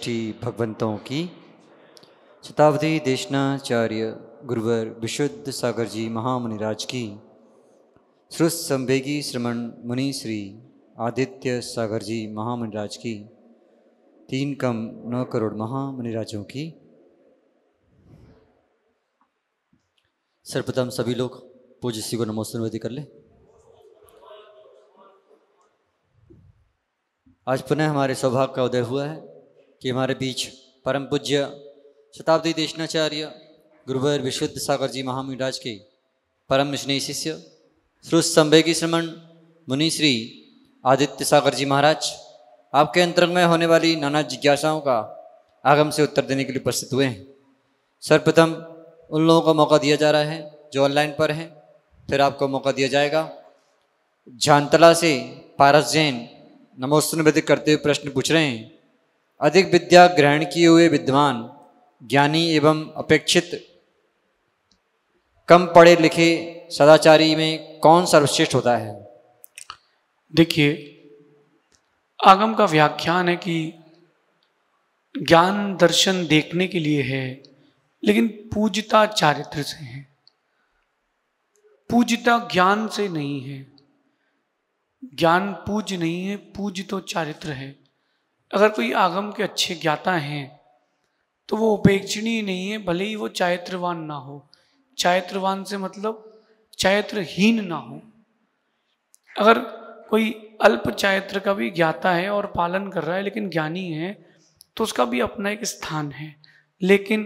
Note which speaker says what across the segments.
Speaker 1: श्रेष्ठी भगवंतों की। शताब्दी देशनाचार्य गुरुवर विशुद्ध सागर जी महामुनिराज की। श्रुत संवेगी श्रमण मुनि श्री आदित्य सागर जी महामुनिराज की। 3 कम 9 करोड़ महामुनिराजों की। सर्वप्रथम सभी लोग पूज्य श्री को नमोस्तुति निवेदित कर ले। आज पुनः हमारे सौभाग्य का उदय हुआ है कि हमारे बीच परम पूज्य शताब्दी देशनाचार्य गुरुवर विशुद्ध सागर जी महामुनिराज के परम स्नेही शिष्य श्रुत संवेगी श्रमण मुनि श्री आदित्य सागर जी महाराज आपके अंतरंग में होने वाली नाना जिज्ञासाओं का आगम से उत्तर देने के लिए उपस्थित हुए हैं। सर्वप्रथम उन लोगों को मौका दिया जा रहा है जो ऑनलाइन पर हैं, फिर आपको मौका दिया जाएगा। झांतला से पारस जैन नमोस्तुति निवेदित करते हुए प्रश्न पूछ रहे हैं। अधिक विद्या ग्रहण किए हुए विद्वान ज्ञानी एवं अपेक्षित कम पढ़े लिखे सदाचारी में कौन सर्वश्रेष्ठ होता है?
Speaker 2: देखिए, आगम का व्याख्यान है कि ज्ञान दर्शन देखने के लिए है, लेकिन पूज्यता चारित्र से है। पूज्यता ज्ञान से नहीं है। ज्ञान पूज्य नहीं है, पूज्य तो चारित्र है। अगर कोई आगम के अच्छे ज्ञाता हैं तो वो उपेक्षणीय नहीं है, भले ही वो चारित्रवान ना हो। चारित्रवान से मतलब चारित्रहीन ना हो। अगर कोई अल्प चारित्र का भी ज्ञाता है और पालन कर रहा है लेकिन ज्ञानी है तो उसका भी अपना एक स्थान है, लेकिन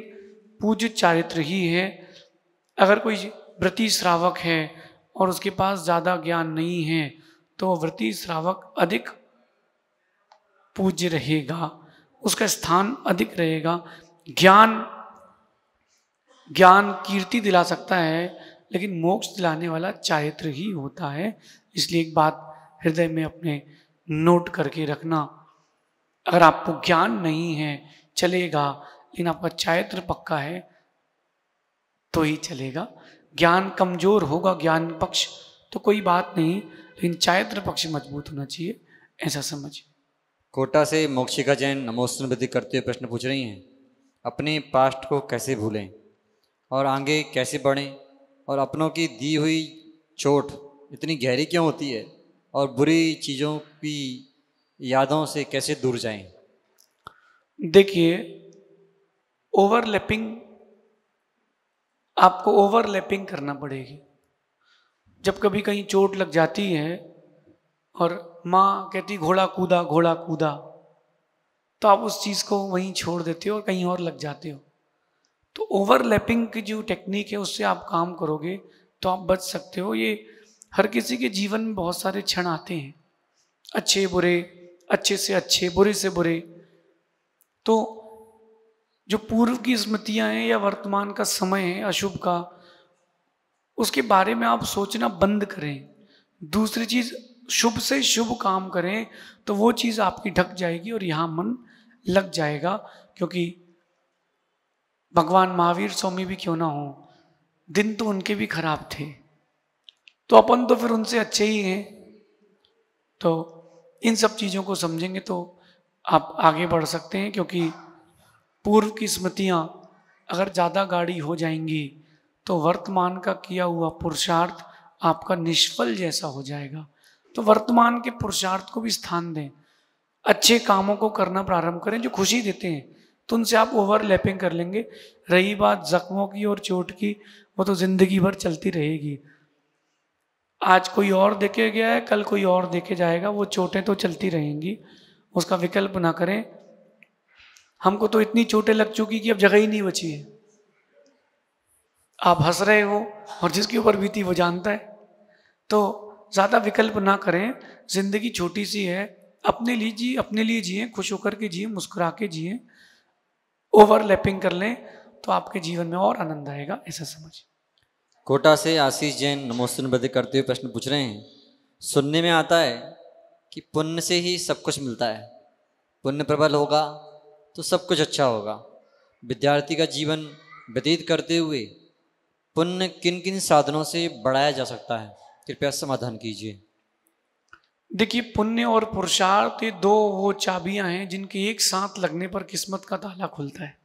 Speaker 2: पूज्य चारित्र ही है। अगर कोई व्रती श्रावक है और उसके पास ज़्यादा ज्ञान नहीं है तो व्रती श्रावक अधिक पूज्य रहेगा, उसका स्थान अधिक रहेगा। ज्ञान कीर्ति दिला सकता है, लेकिन मोक्ष दिलाने वाला चारित्र ही होता है। इसलिए एक बात हृदय में अपने नोट करके रखना, अगर आपको ज्ञान नहीं है चलेगा, लेकिन आपका चारित्र पक्का है तो ही चलेगा। ज्ञान कमजोर होगा ज्ञान पक्ष तो कोई बात नहीं, लेकिन चारित्र पक्ष मजबूत होना चाहिए, ऐसा समझिए।
Speaker 1: कोटा से मोक्षिका जैन नमोस्तुति निवेदित करते हुए प्रश्न पूछ रही हैं। अपने पास्ट को कैसे भूलें और आगे कैसे बढ़ें, और अपनों की दी हुई चोट इतनी गहरी क्यों होती है, और बुरी चीज़ों की यादों से कैसे दूर जाएं?
Speaker 2: देखिए, आपको ओवरलैपिंग करना पड़ेगी। जब कभी कहीं चोट लग जाती है और माँ कहती घोड़ा कूदा, तो आप उस चीज़ को वहीं छोड़ देते हो और कहीं और लग जाते हो। तो ओवरलैपिंग की जो टेक्निक है उससे आप काम करोगे तो आप बच सकते हो। ये हर किसी के जीवन में बहुत सारे क्षण आते हैं, अच्छे बुरे, अच्छे से अच्छे, बुरे से बुरे। तो जो पूर्व की स्मृतियां हैं या वर्तमान का समय है अशुभ का, उसके बारे में आप सोचना बंद करें। दूसरी चीज, शुभ से शुभ काम करें तो वो चीज आपकी ढक जाएगी और यहाँ मन लग जाएगा। क्योंकि भगवान महावीर स्वामी भी क्यों ना हो, दिन तो उनके भी खराब थे, तो अपन तो फिर उनसे अच्छे ही हैं। तो इन सब चीज़ों को समझेंगे तो आप आगे बढ़ सकते हैं। क्योंकि पूर्व की स्मृतियाँ अगर ज़्यादा गाढ़ी हो जाएंगी तो वर्तमान का किया हुआ पुरुषार्थ आपका निष्फल जैसा हो जाएगा। तो वर्तमान के पुरुषार्थ को भी स्थान दें, अच्छे कामों को करना प्रारंभ करें जो खुशी देते हैं, तो उनसे आप ओवरलैपिंग कर लेंगे। रही बात जख्मों की और चोट की, वो तो जिंदगी भर चलती रहेगी। आज कोई और देखे गया है, कल कोई और देखे जाएगा, वो चोटें तो चलती रहेंगी, उसका विकल्प ना करें। हमको तो इतनी चोटें लग चुकी कि अब जगह ही नहीं बची है। आप हंस रहे हो और जिसके ऊपर बीती वो जानता है। तो ज़्यादा विकल्प ना करें, जिंदगी छोटी सी है, अपने लिए जिए, खुश होकर के जिए, मुस्कुरा के जिए। ओवरलैपिंग कर लें तो आपके जीवन में और आनंद आएगा, ऐसा समझिए।
Speaker 1: कोटा से आशीष जैन नमोस्तुति निवेदित करते हुए प्रश्न पूछ रहे हैं। सुनने में आता है कि पुण्य से ही सब कुछ मिलता है, पुण्य प्रबल होगा तो सब कुछ अच्छा होगा। विद्यार्थी का जीवन व्यतीत करते हुए पुण्य किन किन साधनों से बढ़ाया जा सकता है? कृपया समाधान कीजिए।
Speaker 2: देखिए, पुण्य और पुरुषार्थ ये दो वो चाबियां हैं जिनके एक साथ लगने पर किस्मत का ताला खुलता है।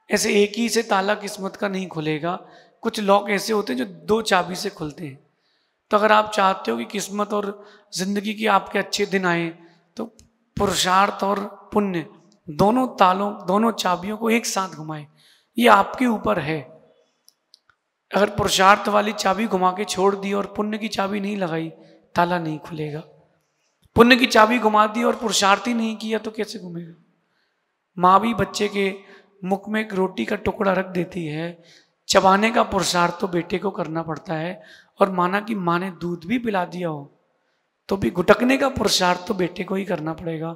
Speaker 2: ऐसे एक ही से ताला किस्मत का नहीं खुलेगा। कुछ लॉक ऐसे होते हैं जो दो चाबी से खुलते हैं। तो अगर आप चाहते हो कि किस्मत और जिंदगी के आपके अच्छे दिन आए, तो पुरुषार्थ और पुण्य दोनों तालों, दोनों चाबियों को एक साथ घुमाएं। ये आपके ऊपर है। अगर पुरुषार्थ वाली चाबी घुमा के छोड़ दी और पुण्य की चाबी नहीं लगाई, ताला नहीं खुलेगा। पुण्य की चाबी घुमा दी और पुरुषार्थ ही नहीं किया तो कैसे घूमेगा? माँ भी बच्चे के मुख में एक रोटी का टुकड़ा रख देती है, चबाने का पुरुषार्थ तो बेटे को करना पड़ता है। और माना कि माँ ने दूध भी पिला दिया हो तो भी गुटकने का पुरुषार्थ तो बेटे को ही करना पड़ेगा।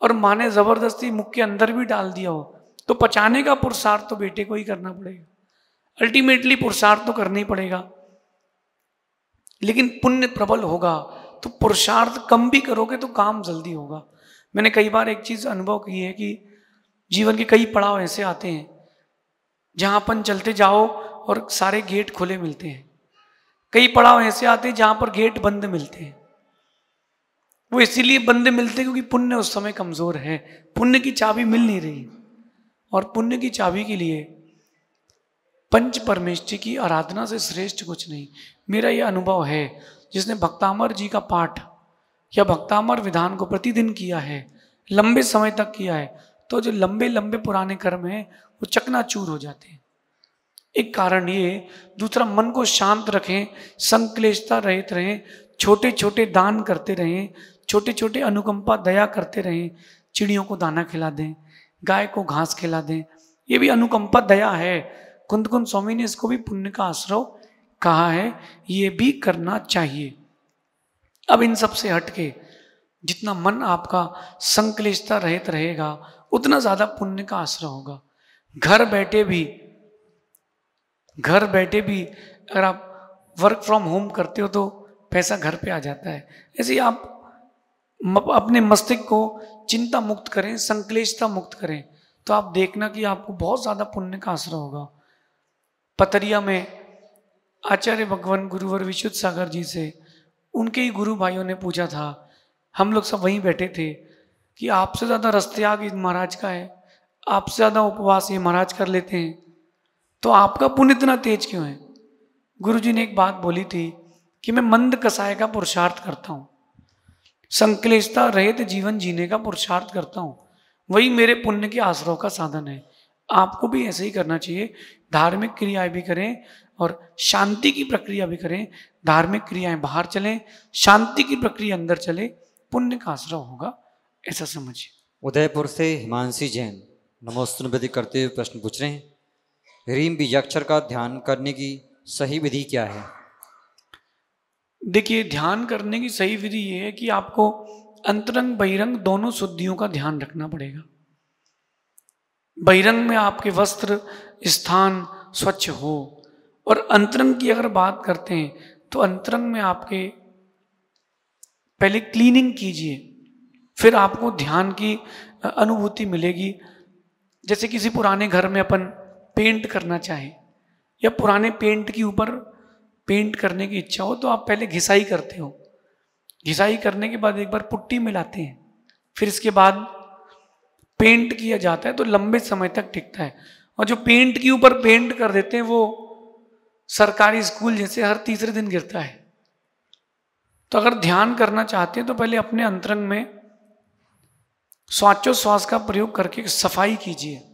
Speaker 2: और माँ ने जबरदस्ती मुख के अंदर भी डाल दिया हो तो पचाने का पुरुषार्थ तो बेटे को ही करना पड़ेगा। अल्टीमेटली पुरुषार्थ तो करना ही पड़ेगा। लेकिन पुण्य प्रबल होगा तो पुरुषार्थ कम भी करोगे तो काम जल्दी होगा। मैंने कई बार एक चीज अनुभव की है कि जीवन के कई पड़ाव ऐसे आते हैं जहां अपन चलते जाओ और सारे गेट खुले मिलते हैं। कई पड़ाव ऐसे आते हैं जहां पर गेट बंद मिलते हैं। वो इसीलिए बंद मिलते हैं क्योंकि पुण्य उस समय कमजोर है, पुण्य की चाबी मिल नहीं रही। और पुण्य की चाबी के लिए पंच परमेष्ठी की आराधना से श्रेष्ठ कुछ नहीं। मेरा यह अनुभव है, जिसने भक्तामर जी का पाठ या भक्तामर विधान को प्रतिदिन किया है, लंबे समय तक किया है, तो जो लंबे लंबे पुराने कर्म हैं वो चकनाचूर हो जाते हैं। एक कारण ये, दूसरा मन को शांत रखें, संक्लेशता रहित रहें, छोटे छोटे दान करते रहें, छोटे छोटे अनुकंपा दया करते रहें। चिड़ियों को दाना खिला दें, गाय को घास खिला दें, ये भी अनुकंपा दया है। कुंद कुंद स्वामी ने इसको भी पुण्य का आश्रय कहा है, ये भी करना चाहिए। अब इन सब से हटके जितना मन आपका संक्लेशता रहित रहेगा उतना ज्यादा पुण्य का आश्रय होगा। घर बैठे भी अगर आप वर्क फ्रॉम होम करते हो तो पैसा घर पे आ जाता है। ऐसे ही आप अपने मस्तिष्क को चिंता मुक्त करें, संक्लेशता मुक्त करें, तो आप देखना कि आपको बहुत ज्यादा पुण्य का आश्रय होगा। पतरिया में आचार्य भगवान गुरुवर विशुद्ध सागर जी से उनके ही गुरु भाइयों ने पूछा था, हम लोग सब वहीं बैठे थे, कि आपसे ज्यादा रस्त्याग महाराज का है, आपसे ज्यादा उपवास ये महाराज कर लेते हैं, तो आपका पुण्य इतना तेज क्यों है? गुरुजी ने एक बात बोली थी कि मैं मंद कसाय का पुरुषार्थ करता हूं, संक्लेशता रहित जीवन जीने का पुरुषार्थ करता हूं, वही मेरे पुण्य के आश्रय का साधन है। आपको भी ऐसे ही करना चाहिए। धार्मिक क्रियाएं भी करें और शांति की प्रक्रिया भी करें। धार्मिक क्रियाएं बाहर चलें, शांति की प्रक्रिया अंदर चले, पुण्य का आश्रय होगा, ऐसा समझिए।
Speaker 1: उदयपुर से हिमांशी जैन नमोस्तुन विधि करते हुए प्रश्न पूछ रहे हैं, ह्रीम बीजाक्षर का ध्यान करने की सही विधि क्या है?
Speaker 2: देखिए, ध्यान करने की सही विधि ये है कि आपको अंतरंग बहिरंग दोनों शुद्धियों का ध्यान रखना पड़ेगा। बहिरंग में आपके वस्त्र स्थान स्वच्छ हो, और अंतरंग की अगर बात करते हैं तो अंतरंग में आपके पहले क्लीनिंग कीजिए, फिर आपको ध्यान की अनुभूति मिलेगी। जैसे किसी पुराने घर में अपन पेंट करना चाहे या पुराने पेंट के ऊपर पेंट करने की इच्छा हो तो आप पहले घिसाई करते हो, घिसाई करने के बाद एक बार पुट्टी मिलाते हैं, फिर इसके बाद पेंट किया जाता है तो लंबे समय तक टिकता है। और जो पेंट के ऊपर पेंट कर देते हैं वो सरकारी स्कूल जैसे हर तीसरे दिन गिरता है। तो अगर ध्यान करना चाहते हैं तो पहले अपने अंतरंग में श्वासोच्छ्वास का प्रयोग करके सफाई कीजिए।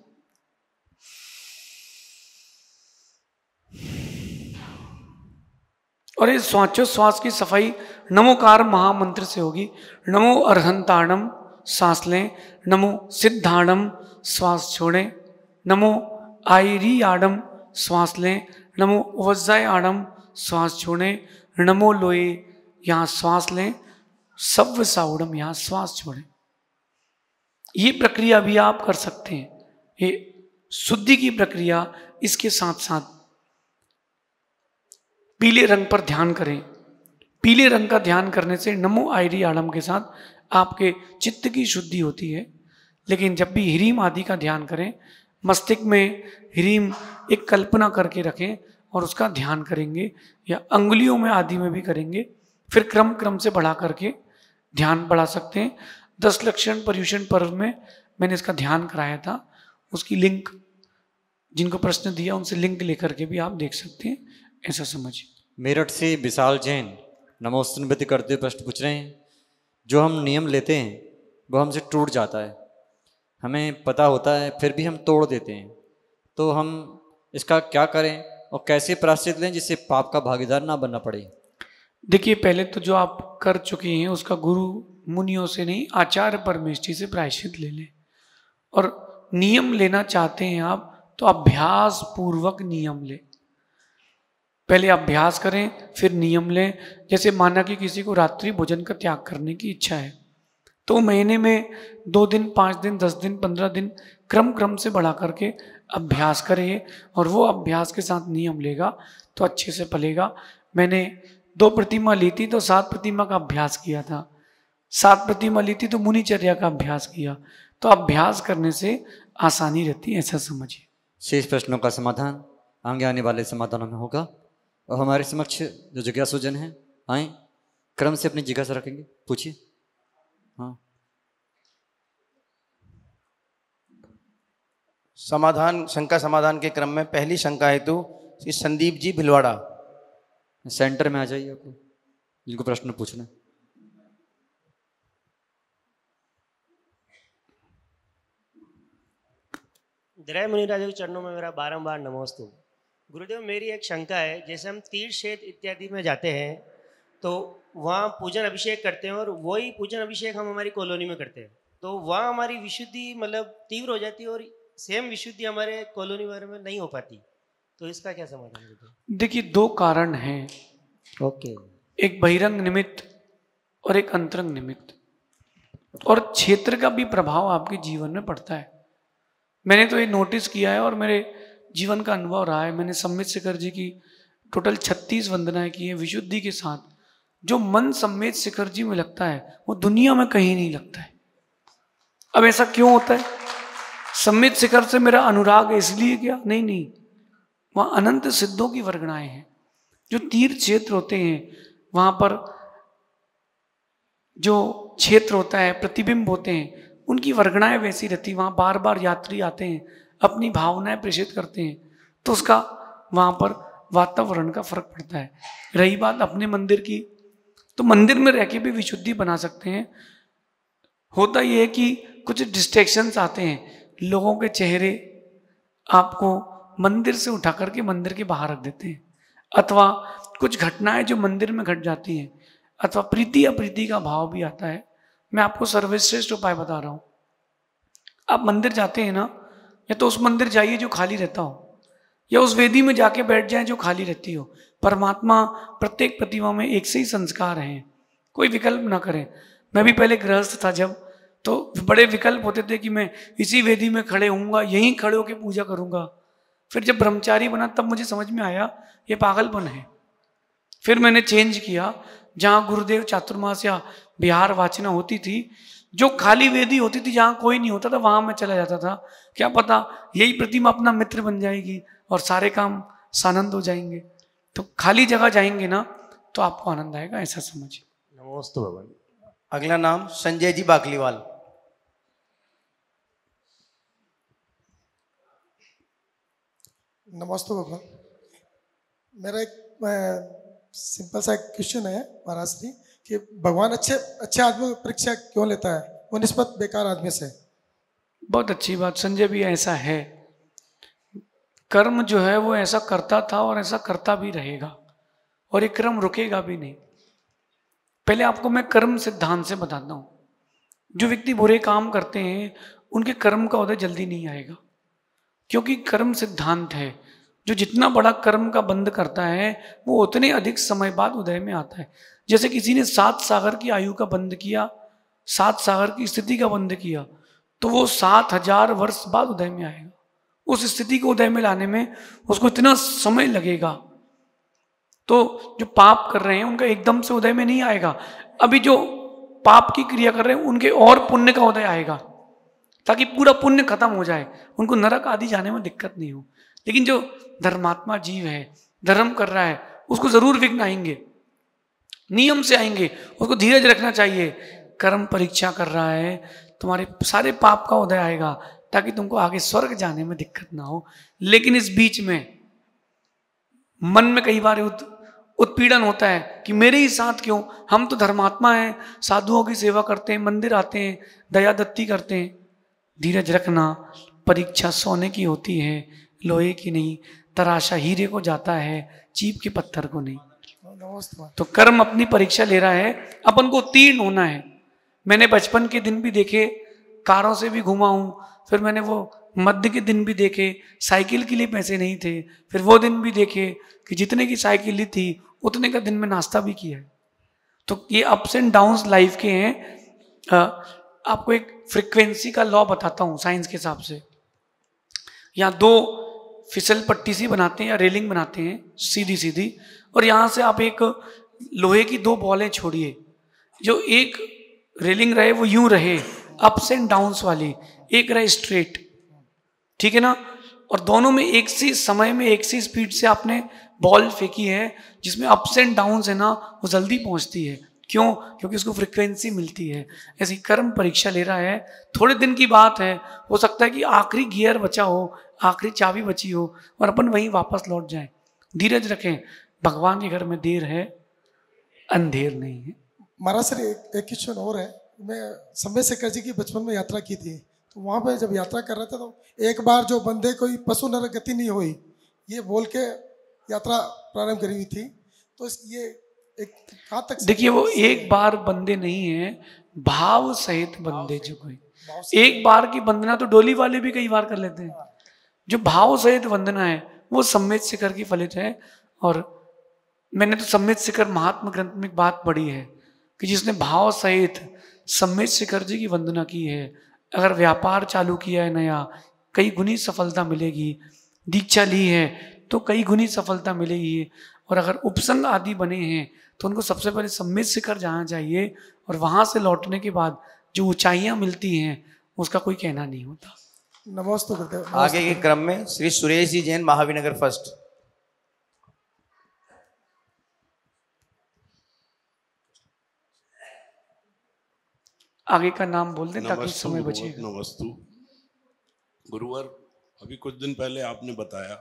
Speaker 2: और इस श्वासोच्छ्वास की सफाई नमोकार महामंत्र से होगी। नमो अर्हंताणम सांस लें, नमो सिद्धाणम श्वास छोड़ें, नमो आयरियाडम श्वास लें, नमो वज्रायाडम श्वास छोड़ें, नमो लोए यहाँ श्वास लें, सव्य साउडम यहाँ श्वास छोड़ें। ये प्रक्रिया भी आप कर सकते हैं, ये शुद्धि की प्रक्रिया। इसके साथ साथ पीले रंग पर ध्यान करें। पीले रंग का ध्यान करने से नमो आयरी आड़म के साथ आपके चित्त की शुद्धि होती है। लेकिन जब भी ह्रीम आदि का ध्यान करें, मस्तिष्क में ह्रीम एक कल्पना करके रखें और उसका ध्यान करेंगे, या अंगुलियों में आदि में भी करेंगे फिर क्रम क्रम से बढ़ा करके ध्यान बढ़ा सकते हैं। 10 लक्षण पर्युषण पर्व में मैंने इसका ध्यान कराया था, उसकी लिंक जिनको प्रश्न दिया उनसे लिंक लेकर के भी आप देख सकते हैं, ऐसा समझिए।
Speaker 1: मेरठ से विशाल जैन नमोस्तु निवृत्ति करते हुए प्रश्न पूछ रहे हैं, जो हम नियम लेते हैं वो हमसे टूट जाता है, हमें पता होता है फिर भी हम तोड़ देते हैं, तो हम इसका क्या करें और कैसे प्रायश्चित लें जिससे पाप का भागीदार ना बनना पड़े?
Speaker 2: देखिए, पहले तो जो आप कर चुके हैं उसका गुरु मुनियों से नहीं, आचार्य परमेष्ठी से प्रायश्चित ले लें। और नियम लेना चाहते हैं आप तो अभ्यास पूर्वक नियम लें। पहले अभ्यास करें फिर नियम लें। जैसे माना कि किसी को रात्रि भोजन का त्याग करने की इच्छा है, तो महीने में 2 दिन, 5 दिन, 10 दिन, 15 दिन क्रम क्रम से बढ़ा करके अभ्यास करें, और वो अभ्यास के साथ नियम लेगा तो अच्छे से पलेगा। मैंने 2 प्रतिमा ली थी तो 7 प्रतिमा का अभ्यास किया था, 7 प्रतिमा ली थी तो मुनिचर्या का अभ्यास किया। तो अभ्यास करने से आसानी रहती है, ऐसा समझिए।
Speaker 1: शेष प्रश्नों का समाधान आगे आने वाले समाधानों में होगा। और हमारे समक्ष जो जिज्ञासुजन हैं आए, क्रम से अपनी जिज्ञासा रखेंगे, पूछिए। हाँ,
Speaker 3: समाधान, शंका समाधान के क्रम में पहली शंका हेतु श्री संदीप जी भिलवाड़ा
Speaker 1: सेंटर में आ जाइए, आपको जिनको प्रश्न पूछना है।
Speaker 4: दया मुनिराज के चरणों में मेरा बारंबार नमोस्तु। गुरुदेव, मेरी एक शंका है, जैसे हम तीर्थ क्षेत्र इत्यादि में जाते हैं तो वहाँ पूजन अभिषेक करते हैं, और वही पूजन अभिषेक हम हमारी कॉलोनी में करते हैं, तो वहाँ हमारी विशुद्धि मतलब तीव्र हो जाती है और सेम विशुद्धि हमारे कॉलोनी वाले में नहीं हो पाती, तो इसका क्या समाधान है?
Speaker 2: देखिए, 2 कारण हैं,
Speaker 4: ओके।
Speaker 2: एक बहिरंग निमित्त और एक अंतरंग निमित्त, और क्षेत्र का भी प्रभाव आपके जीवन में पड़ता है। मैंने तो ये नोटिस किया है और मेरे जीवन का अनुभव रहा है। मैंने सम्मित शिखर जी की टोटल 36 वंदनाएं की है विशुद्धि के साथ। जो मन सम्मित शिखर जी में लगता है वो दुनिया में कहीं नहीं लगता है। अब ऐसा क्यों होता है? सम्मित शिखर से मेरा अनुराग है इसलिए क्या? नहीं, वहाँ अनंत सिद्धों की वर्गणाएं हैं। जो तीर्थ क्षेत्र होते हैं वहाँ पर जो क्षेत्र होता है, प्रतिबिंब होते हैं, उनकी वर्गणाएं वैसी रहती। वहाँ बार बार यात्री आते हैं, अपनी भावनाएं प्रेषित करते हैं, तो उसका वहाँ पर वातावरण का फर्क पड़ता है। रही बात अपने मंदिर की, तो मंदिर में रह के भी विशुद्धि बना सकते हैं। होता यह है कि कुछ डिस्ट्रैक्शंस आते हैं, लोगों के चेहरे आपको मंदिर से उठा करके मंदिर के बाहर रख देते हैं, अथवा कुछ घटनाएं जो मंदिर में घट जाती हैं, अथवा प्रीति अप्रीति का भाव भी आता है। मैं आपको सर्वश्रेष्ठ उपाय बता रहा हूँ। आप मंदिर जाते हैं ना, या तो उस मंदिर जाइए जो खाली रहता हो, या उस वेदी में जाके बैठ जाएं जो खाली रहती हो। परमात्मा प्रत्येक प्रतिमा में एक से ही संस्कार हैं, कोई विकल्प ना करें। मैं भी पहले गृहस्थ था जब, तो बड़े विकल्प होते थे कि मैं इसी वेदी में खड़े होऊंगा, यहीं खड़े होकर पूजा करूंगा। फिर जब ब्रह्मचारी बना तब मुझे समझ में आया ये पागलपन है। फिर मैंने चेंज किया, जहाँ गुरुदेव चातुर्मास या बिहार वाचना होती थी, जो खाली वेदी होती थी जहाँ कोई नहीं होता था, वहां मैं चला जाता था। क्या पता यही प्रतिमा अपना मित्र बन जाएगी और सारे काम सानंद हो जाएंगे। तो खाली जगह जाएंगे ना तो आपको आनंद आएगा, ऐसा समझिए।
Speaker 4: नमोस्तु भगवान।
Speaker 3: अगला नाम संजय जी बाकलीवाल।
Speaker 5: नमस्ते भगवान। मेरा एक सिंपल सा क्वेश्चन है महाराज जी कि भगवान अच्छे आदमी की परीक्षा क्यों लेता है वो निस्बत बेकार आदमी से?
Speaker 2: बहुत अच्छी बात संजय भी, ऐसा है। कर्म जो है वो ऐसा करता था और ऐसा करता भी रहेगा, और ये क्रम रुकेगा भी नहीं। पहले आपको मैं कर्म सिद्धांत से बताता हूँ। जो व्यक्ति बुरे काम करते हैं उनके कर्म का उदय जल्दी नहीं आएगा, क्योंकि कर्म सिद्धांत है। जो जितना बड़ा कर्म का बंध करता है वो उतने अधिक समय बाद उदय में आता है। जैसे किसी ने 7 सागर की आयु का बंध किया, 7 सागर की स्थिति का बंध किया, तो वो 7000 वर्ष बाद उदय में आएगा। उस स्थिति को उदय में लाने में उसको इतना समय लगेगा। तो जो पाप कर रहे हैं उनका एकदम से उदय में नहीं आएगा। अभी जो पाप की क्रिया कर रहे हैं उनके और पुण्य का उदय आएगा, ताकि पूरा पुण्य खत्म हो जाए, उनको नरक आदि जाने में दिक्कत नहीं हो। लेकिन जो धर्मात्मा जीव है, धर्म कर रहा है, उसको जरूर विघ्न आएंगे। नियम से आएंगे, उसको धीरज रखना चाहिए। कर्म परीक्षा कर रहा है, तुम्हारे सारे पाप का उदय आएगा ताकि तुमको आगे स्वर्ग जाने में दिक्कत ना हो। लेकिन इस बीच में मन में कई बार उत्पीड़न होता है कि मेरे ही साथ क्यों, हम तो धर्मात्मा हैं, साधुओं की सेवा करते हैं, मंदिर आते हैं, दया दत्ती करते हैं। धीरज रखना, परीक्षा सोने की होती है, लोहे की नहीं। तराशा हीरे को जाता है, चीप के पत्थर को नहीं। तो कर्म अपनी परीक्षा ले रहा है, अपन को उत्तीर्ण होना है। मैंने बचपन के दिन भी देखे, कारों से भी घुमा हूं, फिर मैंने वो मध्य के दिन भी देखे, साइकिल के लिए पैसे नहीं थे, फिर वो दिन भी देखे कि जितने की साइकिल ली थी उतने का दिन में नाश्ता भी किया है। तो ये अप्स एंड डाउन्स लाइफ के हैं। आपको एक फ्रीक्वेंसी का लॉ बताता हूँ साइंस के हिसाब से। यहाँ दो फिसल पट्टी सी बनाते हैं या रेलिंग बनाते हैं सीधी सीधी, और यहाँ से आप एक लोहे की दो बॉलें छोड़िए, जो एक रेलिंग रहे वो यूं रहे अप्स एंड डाउन्स वाली, एक रहे स्ट्रेट, ठीक है ना। और दोनों में एक सी समय में एक सी स्पीड से आपने बॉल फेंकी है, जिसमें अप्स एंड डाउन्स है ना, वो जल्दी पहुंचती है। क्यों? क्योंकि उसको फ्रीक्वेंसी मिलती है। ऐसी कर्म परीक्षा ले रहा है, थोड़े दिन की बात है, हो सकता है कि आखिरी गियर बचा हो, आखिरी चाबी बची हो और अपन वहीं वापस लौट जाएं। धीरज रखें, भगवान के घर में देर है, अंधेर नहीं है।
Speaker 5: महाराज सर एक क्वेश्चन और है। मैं समय शेखर जी की बचपन में यात्रा की थी, तो वहाँ पे जब यात्रा कर रहे थे तो एक बार जो बंदे कोई पशु नर गति नहीं हुई, ये बोल के यात्रा प्रारंभ करी हुई थी। तो ये एक कहाँ तक?
Speaker 2: देखिए, वो एक बार बंदे नहीं है, भाव सहित बंदे जो कोई एक बार की वंदना तो डोली वाले भी कई बार कर लेते हैं। जो भाव सहित वंदना है वो सम्मित शिखर की फलित है। और मैंने तो सम्मित शिखर महात्मा ग्रंथ में एक बात पढ़ी है कि जिसने भाव सहित सम्मित शिखर जी की वंदना की है, अगर व्यापार चालू किया है नया, कई गुनी सफलता मिलेगी। दीक्षा ली है तो कई गुनी सफलता मिलेगी। और अगर उपसंग आदि बने हैं तो उनको सबसे पहले सम्मित शिखर जाना चाहिए, और वहां से लौटने के बाद जो ऊंचाइयां मिलती हैं उसका कोई कहना नहीं होता।
Speaker 5: नमस्ते गुरुदेव।
Speaker 3: आगे के क्रम में श्री सुरेश जी जैन, महावीरनगर फर्स्ट।
Speaker 2: आगे का नाम बोल दें ताकि समय बचे।
Speaker 6: नमस्तु गुरुवर, अभी कुछ दिन पहले आपने बताया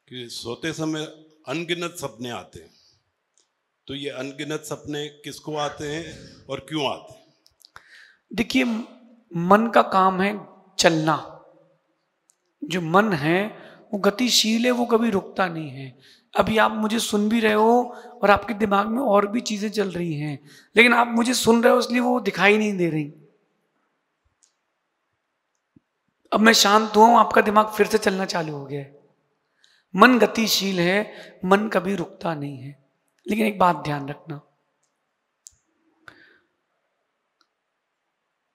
Speaker 6: कि सोते समय अनगिनत सपने आते हैं, तो ये अनगिनत सपने किसको आते हैं और क्यों आते हैं?
Speaker 2: देखिए, मन का काम है चलना। जो मन है वो गतिशील है, वो कभी रुकता नहीं है। अभी आप मुझे सुन भी रहे हो और आपके दिमाग में और भी चीजें चल रही हैं, लेकिन आप मुझे सुन रहे हो इसलिए वो दिखाई नहीं दे रही। अब मैं शांत हुआ हूं, आपका दिमाग फिर से चलना चालू हो गया है। मन गतिशील है, मन कभी रुकता नहीं है। लेकिन एक बात ध्यान रखना,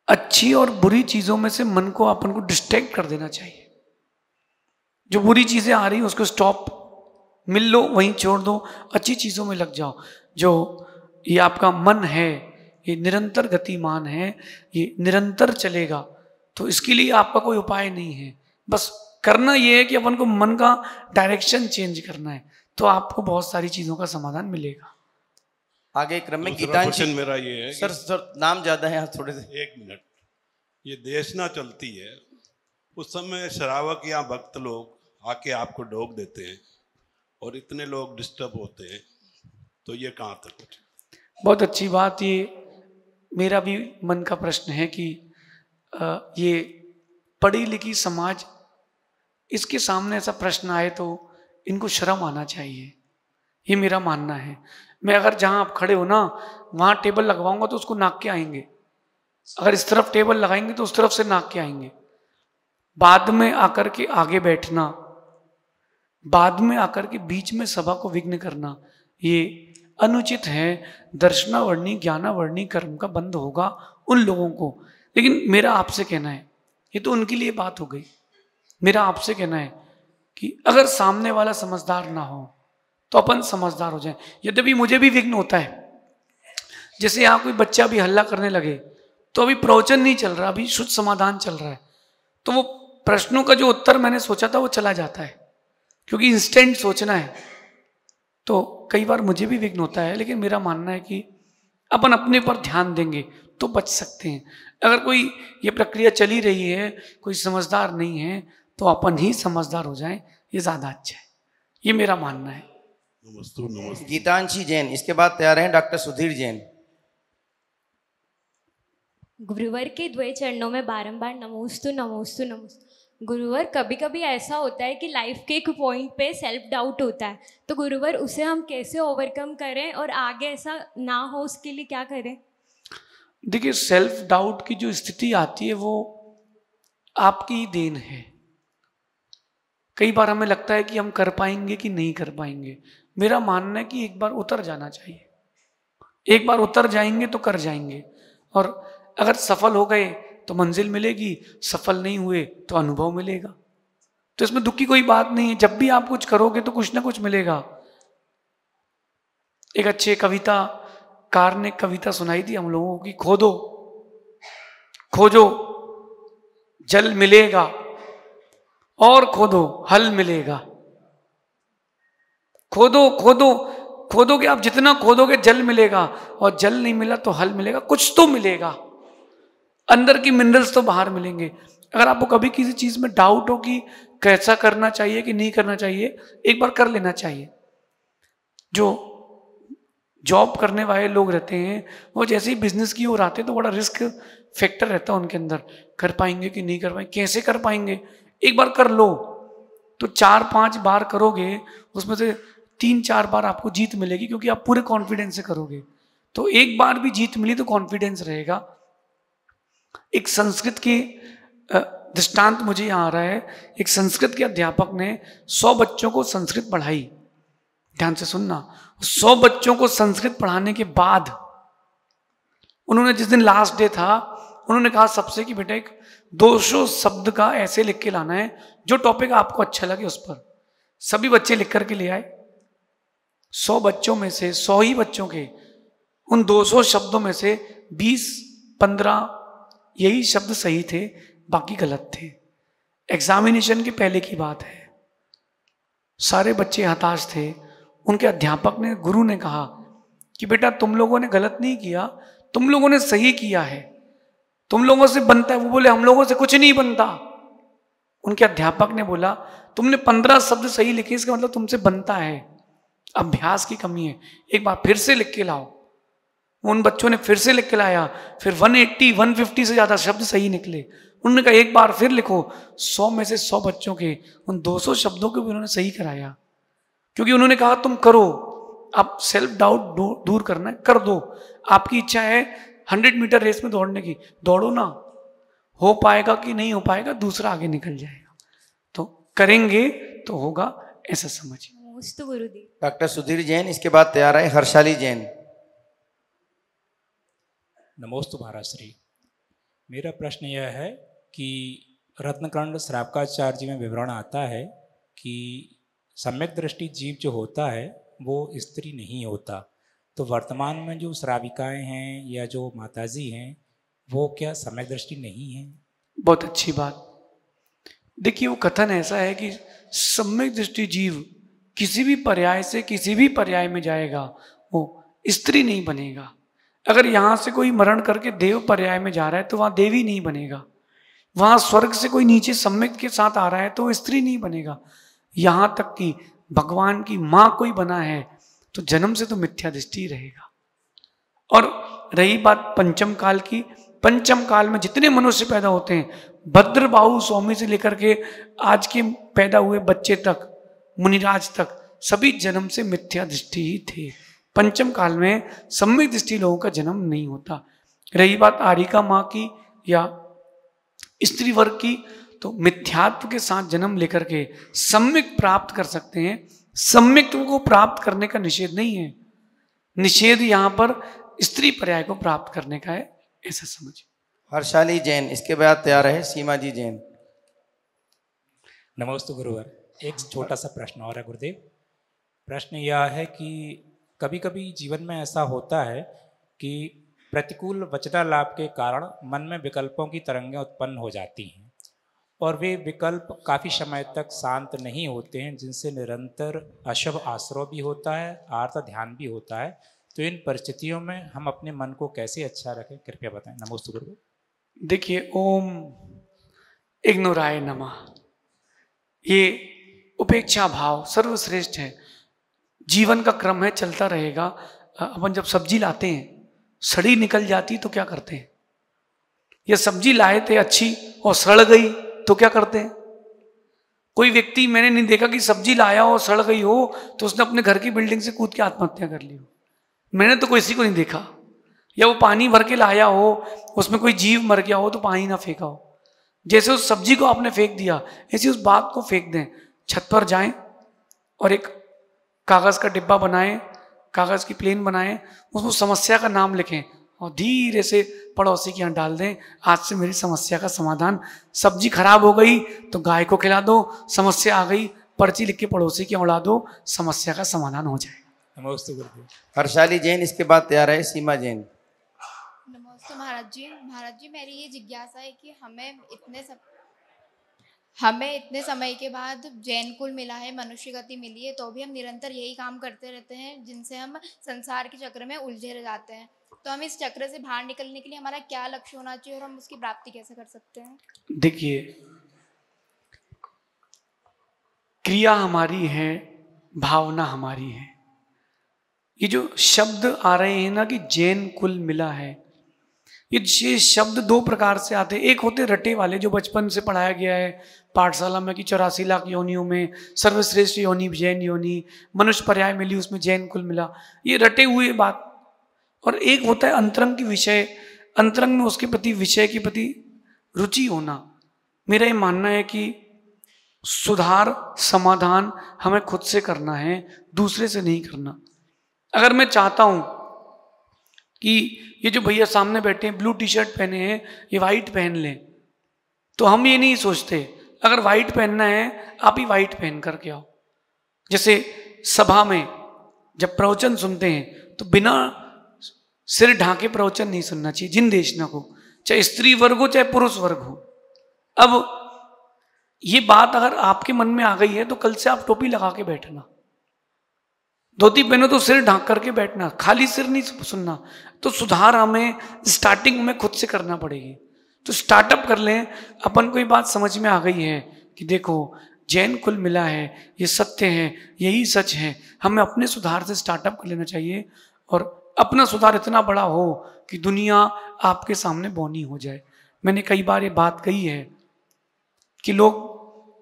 Speaker 2: अच्छी और बुरी चीजों में से मन को अपन को डिस्ट्रैक्ट कर देना चाहिए। जो बुरी चीजें आ रही हैं उसको स्टॉप, मिल लो वहीं छोड़ दो, अच्छी चीजों में लग जाओ। जो ये आपका मन है ये निरंतर गतिमान है, ये निरंतर चलेगा। तो इसके लिए आपका कोई उपाय नहीं है, बस करना ये है कि अपन को मन का डायरेक्शन चेंज करना है, तो आपको बहुत सारी चीजों का समाधान मिलेगा।
Speaker 3: आगे क्रम में
Speaker 6: दूसरा
Speaker 3: गीतांशी।
Speaker 6: क्वेश्चन मेरा ये है
Speaker 3: सर नाम ज्यादा है, थोड़े से।
Speaker 6: एक मिनट, ये देशना चलती है, उस समय श्रावक या भक्त लोग आके आपको डोक देते हैं और इतने लोग डिस्टर्ब होते हैं, तो ये कहाँ तक?
Speaker 2: बहुत अच्छी बात। ये मेरा भी मन का प्रश्न है कि ये पढ़ी लिखी समाज, इसके सामने ऐसा प्रश्न आए तो इनको शर्म आना चाहिए, ये मेरा मानना है। मैं अगर जहाँ आप खड़े हो ना वहाँ टेबल लगवाऊंगा तो उसको नाक के आएंगे, अगर इस तरफ टेबल लगाएंगे तो उस तरफ से नाक के आएंगे। बाद में आकर के आगे बैठना, बाद में आकर के बीच में सभा को विघ्न करना, ये अनुचित है। दर्शनावर्णी ज्ञानावर्णी कर्म का बंद होगा उन लोगों को। लेकिन मेरा आपसे कहना है, ये तो उनके लिए बात हो गई, मेरा आपसे कहना है कि अगर सामने वाला समझदार ना हो तो अपन समझदार हो जाएं। यद्यपि मुझे भी विघ्न होता है, जैसे यहाँ कोई बच्चा भी हल्ला करने लगे तो अभी प्रवचन नहीं चल रहा, अभी शुद्ध समाधान चल रहा है, तो वो प्रश्नों का जो उत्तर मैंने सोचा था वो चला जाता है, क्योंकि इंस्टेंट सोचना है। तो कई बार मुझे भी विघ्न होता है, लेकिन मेरा मानना है कि अपन अपने पर ध्यान देंगे तो बच सकते हैं। अगर कोई ये प्रक्रिया चली रही है, कोई समझदार नहीं है, तो अपन ही समझदार हो जाएं, ये ज़्यादा अच्छा है, ये मेरा मानना है।
Speaker 6: नमस्ते।
Speaker 3: गीतांशी जैन, इसके बाद तैयार हैं डॉक्टर सुधीर जैन।
Speaker 7: गुरुवर के द्वय चरणों में बारंबार नमोस्तु नमोस्तु नमोस्तु। गुरुवर, कभी कभी ऐसा होता है कि लाइफ के एक पॉइंट पे सेल्फ डाउट होता है, तो गुरुवर उसे हम कैसे ओवरकम करें और आगे ऐसा ना हो उसके लिए क्या करें?
Speaker 2: देखिए, सेल्फ डाउट की जो स्थिति आती है वो आपकी ही देन है। कई बार हमें लगता है कि हम कर पाएंगे कि नहीं कर पाएंगे। मेरा मानना है कि एक बार उतर जाना चाहिए, एक बार उतर जाएंगे तो कर जाएंगे, और अगर सफल हो गए तो मंजिल मिलेगी, सफल नहीं हुए तो अनुभव मिलेगा। तो इसमें दुख की कोई बात नहीं है। जब भी आप कुछ करोगे तो कुछ ना कुछ मिलेगा। एक अच्छे कविताकार ने कविता सुनाई थी हम लोगों की, खोदो खोजो जल मिलेगा और खोदो हल मिलेगा। खोदो खोदो खोदोगे आप, जितना खोदोगे जल मिलेगा, और जल नहीं मिला तो हल मिलेगा, कुछ तो मिलेगा, अंदर की मिनरल्स तो बाहर मिलेंगे। अगर आपको कभी किसी चीज में डाउट हो कि कैसा करना चाहिए कि नहीं करना चाहिए, एक बार कर लेना चाहिए। जो जॉब करने वाले लोग रहते हैं वो जैसे ही बिजनेस की ओर आते हैं तो बड़ा रिस्क फैक्टर रहता है उनके अंदर, कर पाएंगे कि नहीं कर पाएंगे, कैसे कर पाएंगे। एक बार कर लो तो 4-5 बार करोगे, उसमें से 3-4 बार आपको जीत मिलेगी, क्योंकि आप पूरे कॉन्फिडेंस से करोगे। तो एक बार भी जीत मिली तो कॉन्फिडेंस रहेगा। एक संस्कृत की दृष्टांत मुझे यहाँ आ रहा है। एक संस्कृत के अध्यापक ने 100 बच्चों को संस्कृत पढ़ाई। ध्यान से सुनना, 100 बच्चों को संस्कृत पढ़ाने के बाद उन्होंने, जिस दिन लास्ट डे था, उन्होंने कहा सबसे कि बेटा एक 200 शब्द का ऐसे लिख के लाना है, जो टॉपिक आपको अच्छा लगे उस पर। सभी बच्चे लिख करके ले आए। 100 बच्चों में से 100 ही बच्चों के उन 200 शब्दों में से 20-15 यही शब्द सही थे, बाकी गलत थे। एग्जामिनेशन के पहले की बात है। सारे बच्चे हताश थे। उनके अध्यापक ने, गुरु ने कहा कि बेटा तुम लोगों ने गलत नहीं किया, तुम लोगों ने सही किया है, तुम लोगों से बनता है। वो बोले हम लोगों से कुछ नहीं बनता। उनके अध्यापक ने बोला तुमने 15 शब्द सही लिखे, इसका मतलब तुमसे बनता है, अभ्यास की कमी है, एक बार फिर से लिख के लाओ। उन बच्चों ने फिर से लिख के लाया, फिर 180-150 से ज्यादा शब्द सही निकले। उन्होंने कहा एक बार फिर लिखो। 100 में से 100 बच्चों के उन 200 शब्दों को भी उन्होंने सही कराया, क्योंकि उन्होंने कहा तुम करो, आप सेल्फ डाउट दूर करना है, कर दो। आपकी इच्छा है 100 मीटर रेस में दौड़ने की, दौड़ो ना। हो पाएगा कि नहीं हो पाएगा, दूसरा आगे निकल जाएगा। तो करेंगे तो होगा, ऐसा समझिए।
Speaker 7: नमोस्तु गुरुदेव।
Speaker 3: डॉक्टर सुधीर जैन, इसके बाद तैयार है हर्षाली जैन।
Speaker 8: नमोस्तु महाराष्ट्री। मेरा प्रश्न यह है कि रत्नकंड श्रावकाचार्य जी में विवरण आता है कि सम्यक दृष्टि जीव जो होता है वो स्त्री नहीं होता। तो वर्तमान में जो श्राविकाएं हैं या जो माताजी हैं वो क्या सम्यक दृष्टि नहीं है?
Speaker 2: बहुत अच्छी बात। देखिए, वो कथन ऐसा है कि सम्यक दृष्टि जीव किसी भी पर्याय से किसी भी पर्याय में जाएगा, वो स्त्री नहीं बनेगा। अगर यहाँ से कोई मरण करके देव पर्याय में जा रहा है तो वहाँ देवी नहीं बनेगा। वहाँ स्वर्ग से कोई नीचे सम्यक के साथ आ रहा है तो वो स्त्री नहीं बनेगा। यहाँ तक कि भगवान की माँ कोई बना है तो जन्म से तो मिथ्या दृष्टि रहेगा। और रही बात पंचम काल की, पंचम काल में जितने मनुष्य पैदा होते हैं, भद्रबाहु स्वामी से लेकर के आज के पैदा हुए बच्चे तक, मुनिराज तक, सभी जन्म से मिथ्या दृष्टि ही थे। पंचम काल में सम्यक दृष्टि लोगों का जन्म नहीं होता। रही बात आरिका माँ की या स्त्री वर्ग की, तो मिथ्यात्व के साथ जन्म लेकर के सम्यक प्राप्त कर सकते हैं। सम्यक्त्व को प्राप्त करने का निषेध नहीं है। निषेध यहाँ पर स्त्री पर्याय को प्राप्त करने का है, ऐसा समझिए।
Speaker 3: हर्षाली जैन, इसके बाद तैयार है सीमा जी जैन।
Speaker 8: नमस्ते गुरुवर। एक छोटा सा प्रश्न और है गुरुदेव। प्रश्न यह है कि कभी कभी जीवन में ऐसा होता है कि प्रतिकूल वचनालाप के कारण मन में विकल्पों की तरंगें उत्पन्न हो जाती हैं और वे विकल्प काफ़ी समय तक शांत नहीं होते हैं, जिनसे निरंतर अशुभ आश्रय भी होता है, आर्त ध्यान भी होता है। तो इन परिस्थितियों में हम अपने मन को कैसे अच्छा रखें, कृपया बताएं। नमोस्तु गुरु।
Speaker 2: देखिए, ओम इग्नोराय नमः, ये उपेक्षा भाव सर्वश्रेष्ठ है। जीवन का क्रम है, चलता रहेगा। अपन जब सब्जी लाते हैं, सड़ी निकल जाती तो क्या करते हैं? या सब्जी लाए थे अच्छी और सड़ गई तो क्या करते हैं? कोई व्यक्ति मैंने नहीं देखा कि सब्जी लाया हो सड़ गई हो तो उसने अपने घर की बिल्डिंग से कूद के आत्महत्या कर ली हो। मैंने तो किसी को नहीं देखा। या वो पानी भर के लाया हो, उसमें कोई जीव मर गया हो तो पानी ना फेंका हो। जैसे उस सब्जी को आपने फेंक दिया, ऐसी उस बात को फेंक दें। छत पर जाएं और एक कागज़ का डिब्बा बनाएं, कागज़ की प्लेन बनाएं, उसमें समस्या का नाम लिखें और धीरे से पड़ोसी के यहाँ डाल दें। आज से मेरी समस्या का समाधान। सब्जी खराब हो गई तो गाय को खिला दो, समस्या आ गई पर्ची लिख के पड़ोसी के यहाँ उड़ा दो, समस्या का समाधान हो जाएगा।
Speaker 8: नमस्ते गुरुदेव।
Speaker 3: हर्षाली जैन, इसके बाद तैयार है सीमा जैन।
Speaker 9: नमस्ते महाराज जी। महाराज जी, मेरी ये जिज्ञासा है कि हमें इतने समय के बाद जैन कुल मिला है, मनुष्य गति मिली है, तो भी हम निरंतर यही काम करते रहते हैं जिनसे हम संसार के चक्र में उलझे रह जाते हैं। तो हम इस चक्र से बाहर निकलने के लिए हमारा क्या लक्ष्य होना चाहिए और हम उसकी प्राप्ति कैसे कर सकते हैं?
Speaker 2: देखिए, क्रिया हमारी है, भावना हमारी है। ये जो शब्द आ रहे हैं ना कि जैन कुल मिला है, ये शब्द दो प्रकार से आते हैं। एक होते रटे वाले जो बचपन से पढ़ाया गया है पाठशाला में कि 84 लाख योनियों में सर्वश्रेष्ठ योनि जैन योनि, मनुष्य पर्याय मिली उसमें जैन कुल मिला, ये रटे हुए बात। और एक होता है अंतरंग की विषय, अंतरंग में उसके प्रति विषय के प्रति रुचि होना। मेरा ये मानना है कि सुधार समाधान हमें खुद से करना है, दूसरे से नहीं करना। अगर मैं चाहता हूं कि ये जो भैया सामने बैठे हैं ब्लू टी शर्ट पहने हैं, ये वाइट पहन लें, तो हम ये नहीं सोचते अगर वाइट पहनना है आप ही वाइट पहन करके आओ। जैसे सभा में जब प्रवचन सुनते हैं तो बिना सिर ढांके प्रवचन नहीं सुनना चाहिए, जिन देशना को, चाहे स्त्री वर्ग हो चाहे पुरुष वर्ग हो। अब ये बात अगर आपके मन में आ गई है तो कल से आप टोपी लगा के बैठना, धोती पहनो तो सिर ढांक करके बैठना, खाली सिर नहीं सुनना। तो सुधार हमें स्टार्टिंग में खुद से करना पड़ेगी। तो स्टार्टअप कर लें। अपन को ये बात समझ में आ गई है कि देखो जैन कुल मिला है, ये सत्य है, यही सच है। हमें अपने सुधार से स्टार्टअप कर लेना चाहिए और अपना सुधार इतना बड़ा हो कि दुनिया आपके सामने बौनी हो जाए। मैंने कई बार ये बात कही है कि लोग,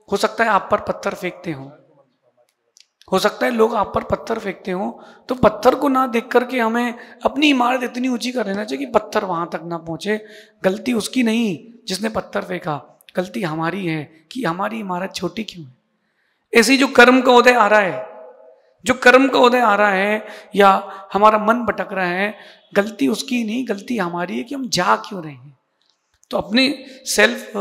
Speaker 2: हो सकता है आप पर पत्थर फेंकते हो सकता है लोग आप पर पत्थर फेंकते हो, तो पत्थर को ना देख करके हमें अपनी इमारत इतनी ऊंची कर लेना चाहिए कि पत्थर वहां तक ना पहुंचे। गलती उसकी नहीं जिसने पत्थर फेंका, गलती हमारी है कि हमारी इमारत छोटी क्यों है। ऐसी जो कर्म का उदय आ रहा है, जो कर्म का उदय आ रहा है या हमारा मन भटक रहा है, गलती उसकी नहीं, गलती हमारी है कि हम जा क्यों रहे हैं। तो अपने सेल्फ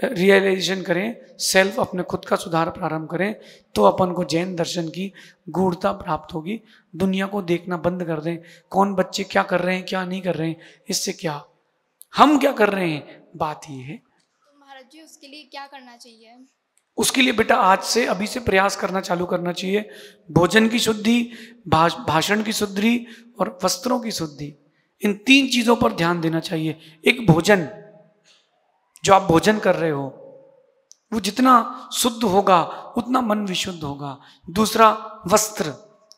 Speaker 2: रियलाइजेशन करें, सेल्फ अपने खुद का सुधार प्रारंभ करें, तो अपन को जैन दर्शन की गूढ़ता प्राप्त होगी। दुनिया को देखना बंद कर दें, कौन बच्चे क्या कर रहे हैं क्या नहीं कर रहे हैं, इससे क्या, हम क्या कर रहे हैं, बात ये है।
Speaker 9: तो महाराज जी उसके लिए क्या करना चाहिए?
Speaker 2: उसके लिए बेटा आज से, अभी से प्रयास करना चालू करना चाहिए। भोजन की शुद्धि, भाषण की शुद्धि और वस्त्रों की शुद्धि, इन 3 चीजों पर ध्यान देना चाहिए। एक भोजन, जो आप भोजन कर रहे हो वो जितना शुद्ध होगा उतना मन विशुद्ध होगा। दूसरा वस्त्र,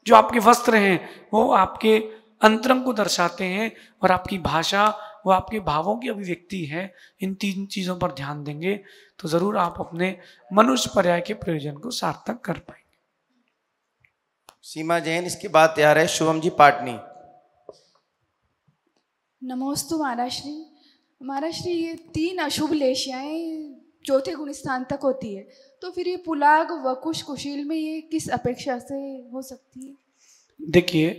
Speaker 2: जो आपके वस्त्र हैं वो आपके अंतरंग को दर्शाते हैं और आपकी भाषा वो आपके भावों की अभिव्यक्ति है। इन 3 चीजों पर ध्यान देंगे तो जरूर आप अपने मनुष्य पर्याय के प्रयोजन को सार्थक कर पाएंगे।
Speaker 3: सीमा जैन, इसके बाद तैयार है शुभम जी पाटनी।
Speaker 10: नमोस्तु महाराज श्री। महाराज श्री, ये 3 अशुभ लेशियाएं चौथे गुण स्थान तक होती है, तो फिर ये पुलाग वकुश कुशील में ये किस अपेक्षा से हो सकती है?
Speaker 2: देखिए,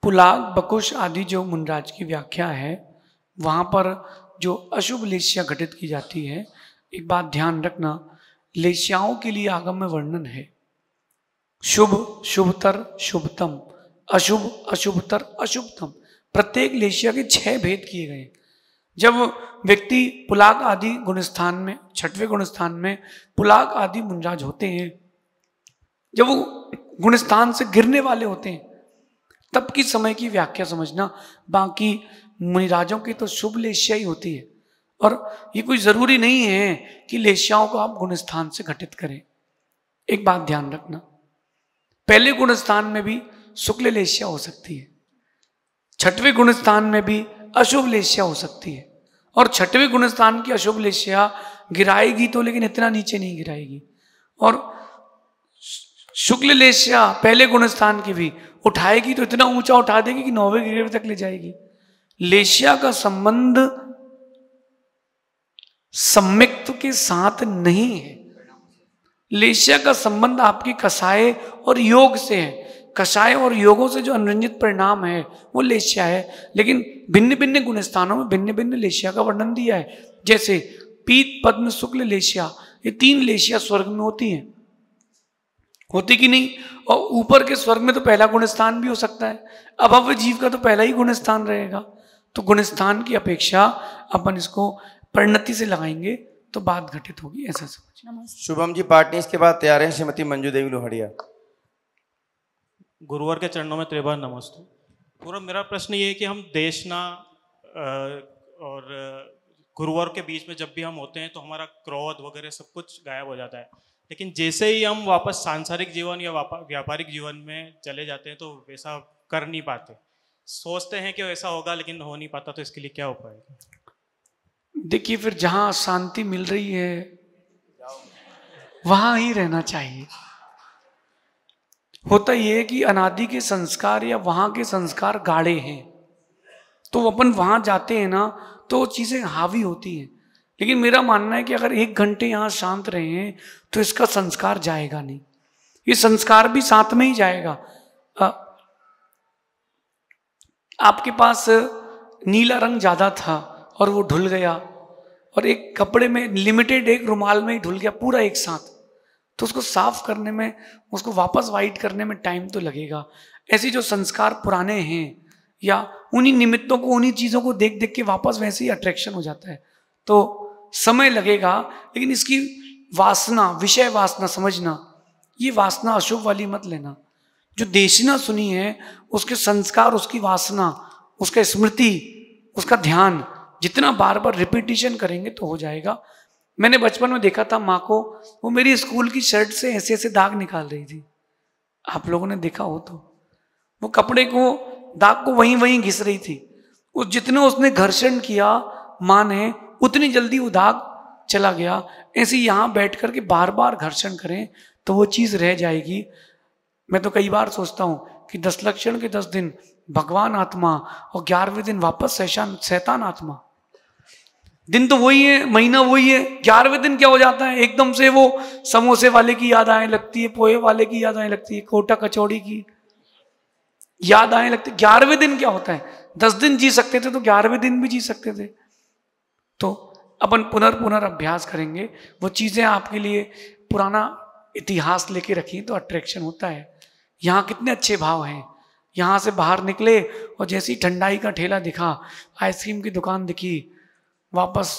Speaker 2: पुलाग बकुश आदि जो मुनराज की व्याख्या है वहाँ पर जो अशुभ लेशिया घटित की जाती है, एक बात ध्यान रखना, लेशियाओं के लिए आगम में वर्णन है। शुभ शुभतर शुभतम, अशुभ अशुभतर अशुभतम, प्रत्येक लेशिया के 6 भेद किए गए। जब व्यक्ति पुलाग आदि गुणस्थान में, 6वें गुणस्थान में पुलाग आदि मुंजाज होते हैं, जब वो गुणस्थान से गिरने वाले होते हैं, तब की समय की व्याख्या समझना। बाकी मुनिराजों की तो शुभ लेश्या ही होती है, और ये कोई जरूरी नहीं है कि लेश्याओं को आप गुणस्थान से घटित करें। एक बात ध्यान रखना, पहले गुणस्थान में भी शुक्ल लेश्या हो सकती है, 6वें गुणस्थान में भी अशुभ लेश्या हो सकती है, और 6वें गुणस्थान की अशुभ लेश्या गिराएगी तो, लेकिन इतना नीचे नहीं गिराएगी, और शुक्ल लेश्या पहले गुणस्थान की भी उठाएगी तो इतना ऊंचा उठा देगी कि 9वें गिरेव तक ले जाएगी। लेश्या का संबंध सम्यक्त के साथ नहीं है, लेश्या का संबंध आपकी कषाय और योग से है। कषाय और योगों से जो अनुरंजित परिणाम है वो लेश्या है, लेकिन भिन्न भिन्न गुणस्थानों में भिन्न भिन्न लेश्या का वर्णन दिया है। जैसे पीत पद्म शुक्ल लेश्या, ये 3 लेश्या स्वर्ग में होती हैं, होती कि नहीं? और ऊपर के स्वर्ग में तो पहला गुणस्थान भी हो सकता है, अभव्य जीव का तो पहला ही गुणस्थान रहेगा। तो गुणस्थान की अपेक्षा अपन इसको परिणति से लगाएंगे तो बात घटित होगी, ऐसा समझ।
Speaker 3: शुभम जी पाटनी इसके बाद तैयार हैं श्रीमती मंजू देवी लोहड़िया।
Speaker 11: गुरुवर के चरणों में त्रिबार नमस्ते। गुरु, मेरा प्रश्न ये है कि हम देशना और गुरुवर के बीच में जब भी हम होते हैं तो हमारा क्रोध वगैरह सब कुछ गायब हो जाता है, लेकिन जैसे ही हम वापस सांसारिक जीवन या व्यापारिक जीवन में चले जाते हैं तो वैसा कर नहीं पाते। सोचते हैं कि वैसा होगा लेकिन हो नहीं पाता, तो इसके लिए क्या उपाय है?
Speaker 2: देखिए, फिर जहां शांति मिल रही है वहां ही रहना चाहिए। होता यह है कि अनादि के संस्कार या वहां के संस्कार गाढ़े हैं, तो अपन वहां जाते हैं ना तो चीजें हावी होती हैं। लेकिन मेरा मानना है कि अगर 1 घंटे यहाँ शांत रहे हैं तो इसका संस्कार जाएगा नहीं, ये संस्कार भी साथ में ही जाएगा। आपके पास नीला रंग ज्यादा था और वो ढुल गया, और एक कपड़े में लिमिटेड एक रुमाल में ही ढुल गया पूरा एक साथ, तो उसको साफ करने में, उसको वापस वाइट करने में टाइम तो लगेगा। ऐसे जो संस्कार पुराने हैं या उन्हीं निमित्तों को, उन्हीं चीजों को देख देख के वापस वैसे ही अट्रैक्शन हो जाता है, तो समय लगेगा। लेकिन इसकी वासना, विषय वासना समझना, ये वासना अशुभ वाली मत लेना। जो देशना सुनी है उसके संस्कार, उसकी वासना, उसका स्मृति, उसका ध्यान जितना बार बार रिपीटिशन करेंगे तो हो जाएगा। मैंने बचपन में देखा था माँ को, वो मेरी स्कूल की शर्ट से ऐसे ऐसे दाग निकाल रही थी, आप लोगों ने देखा हो तो। वो कपड़े को, दाग को वहीं वहीं घिस रही थी। उस जितने उसने घर्षण किया माँ ने, उतनी जल्दी वो दाग चला गया। ऐसे यहाँ बैठ कर के बार बार घर्षण करें तो वो चीज़ रह जाएगी। मैं तो कई बार सोचता हूँ कि 10 लक्षण के 10 दिन भगवान आत्मा और 11वें दिन वापस शैतान आत्मा। दिन तो वही है, महीना वही है, 11वें दिन क्या हो जाता है, एकदम से वो समोसे वाले की याद आने लगती है, पोहे वाले की याद आने लगती है, कोटा कचौड़ी की याद आने लगती है। 11वें दिन क्या होता है, 10 दिन जी सकते थे तो 11वें दिन भी जी सकते थे। तो अपन पुनर्अभ्यास करेंगे, वो चीजें आपके लिए पुराना इतिहास लेके रखिए तो अट्रैक्शन होता है। यहाँ कितने अच्छे भाव हैं, यहाँ से बाहर निकले और जैसी ठंडाई का ठेला दिखा, आइसक्रीम की दुकान दिखी, वापस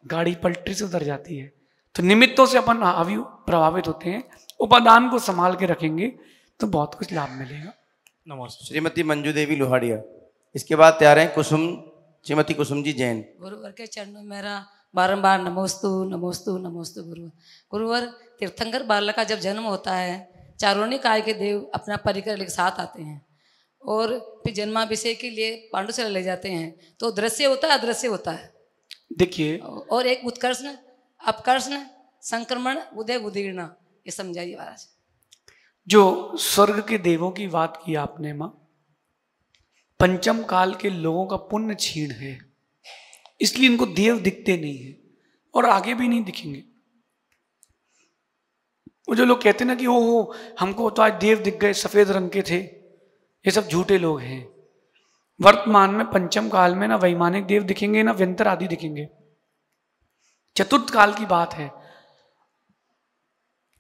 Speaker 2: गाड़ी पलटी से उतर जाती है। तो निमित्तों से अपन अभी प्रभावित होते हैं, उपादान को संभाल के रखेंगे तो बहुत कुछ लाभ मिलेगा।
Speaker 11: नमस्ते।
Speaker 3: श्रीमती मंजू देवी लोहाड़िया। इसके बाद तैयार हैं श्रीमती कुसुम जी जैन।
Speaker 12: गुरुवर के चरणों में मेरा बारंबार नमोस्तु नमोस्तु नमोस्तु। गुरुवर, तीर्थंकर बालक का जब जन्म होता है, चारोनिकाय के देव अपना परिकर लेकर साथ आते हैं और फिर जन्माभिषेक के लिए पांडुशाला ले जाते हैं, तो दृश्य होता है अदृश्य होता है।
Speaker 2: देखिए,
Speaker 12: और एक उत्कर्षण अपकर्षण संक्रमण उदय उदीर्ण, ये समझाइए महाराज।
Speaker 2: जो स्वर्ग के देवों की बात की आपने माँ, पंचम काल के लोगों का पुण्य क्षीण है, इसलिए इनको देव दिखते नहीं है और आगे भी नहीं दिखेंगे। वो जो लोग कहते ना कि ओहो हमको तो आज देव दिख गए, सफेद रंग के थे, ये सब झूठे लोग हैं। वर्तमान में पंचम काल में ना वैमानिक देव दिखेंगे ना व्यंतर आदि दिखेंगे। चतुर्थ काल की बात है,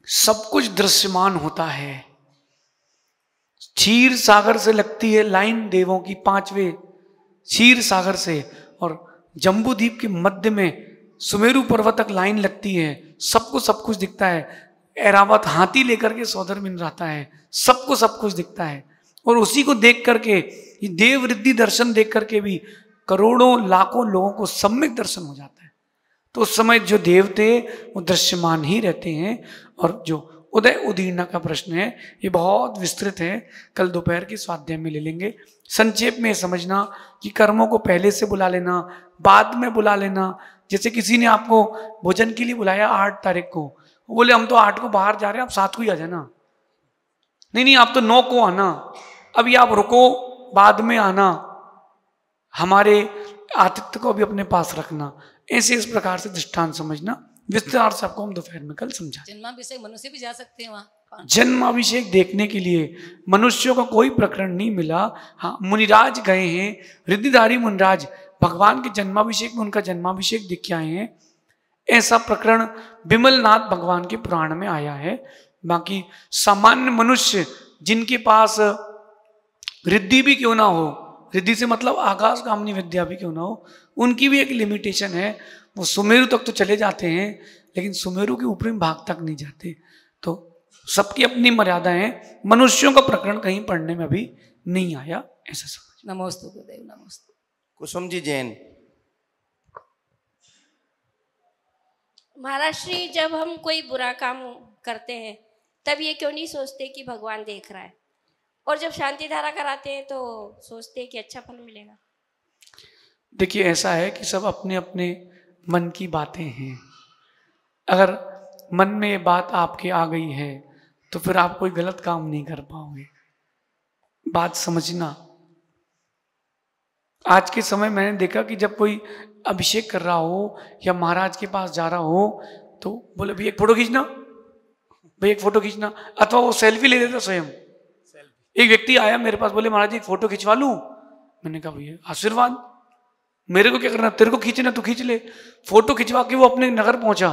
Speaker 2: सब कुछ दृश्यमान होता है। क्षीर सागर से लगती है लाइन देवों की 5वें क्षीर सागर से, और जम्बू द्वीप के मध्य में सुमेरु पर्वत तक लाइन लगती है, सबको सब कुछ दिखता है। ऐरावत हाथी लेकर के सौदर मिल रहता है, सबको सब कुछ दिखता है। और उसी को देख करके, ये देव रिद्धि दर्शन देख करके भी करोड़ों लाखों लोगों को सम्यक दर्शन हो जाता है। तो उस समय जो देव थे वो दृश्यमान ही रहते हैं। और जो उदय उदीर्णा का प्रश्न है ये बहुत विस्तृत है, कल दोपहर के स्वाध्याय में ले लेंगे। संक्षेप में समझना कि कर्मों को पहले से बुला लेना, बाद में बुला लेना। जैसे किसी ने आपको भोजन के लिए बुलाया 8 तारीख को, बोले हम तो 8 को बाहर जा रहे हैं, आप 7 को ही आ जाना। नहीं, आप तो 9 को आना, अभी आप रुको, बाद में आना, हमारे आतिथ्य को भी अपने पास रखना। ऐसे इस प्रकार से दृष्टांत समझना। विस्तार से आपको हम दोपहर में कल समझा।
Speaker 12: जन्माभिषेक मनुष्य भी जा सकते हैं वहाँ।
Speaker 2: जन्माभिषेक देखने के लिए मनुष्यों का कोई प्रकरण नहीं मिला। हाँ, मुनिराज गए हैं, रिद्धिधारी मुनिराज भगवान के जन्माभिषेक में उनका जन्माभिषेक देख के आए हैं। ऐसा प्रकरण विमलनाथ भगवान के पुराण में आया है। बाकी सामान्य मनुष्य जिनके पास रिद्धि भी क्यों ना हो, रिद्धि से मतलब आकाश कामनी विद्या भी क्यों ना हो, उनकी भी एक लिमिटेशन है। वो सुमेरु तक तो चले जाते हैं, लेकिन सुमेरु के ऊपरी भाग तक नहीं जाते। तो सबकी अपनी मर्यादा है। मनुष्यों का प्रकरण कहीं पढ़ने में अभी नहीं आया, ऐसा समझ।
Speaker 12: नमोस्तु गुरुदेव, नमोस्तु।
Speaker 3: कुसुम जी जैन।
Speaker 13: महाराज श्री, जब हम कोई बुरा काम करते हैं तब ये क्यों नहीं सोचते कि भगवान देख रहा है, और जब शांति धारा कराते हैं तो सोचते हैं कि अच्छा फल मिलेगा?
Speaker 2: देखिए, ऐसा है कि सब अपने अपने मन की बातें हैं। अगर मन में ये बात आपके आ गई है तो फिर आप कोई गलत काम नहीं कर पाओगे। बात समझना। आज के समय मैंने देखा कि जब कोई अभिषेक कर रहा हो या महाराज के पास जा रहा हो तो बोले भैया एक फोटो खींचना, भैया एक फोटो खींचना, अथवा वो सेल्फी ले लेता स्वयं। एक व्यक्ति आया मेरे पास, बोले महाराज जी एक फोटो खिंचवा लूं। मैंने कहा भैया आशीर्वाद, मेरे को क्या करना, तेरे को खींचना तो खींच ले। फोटो खिंचवा के वो अपने नगर पहुंचा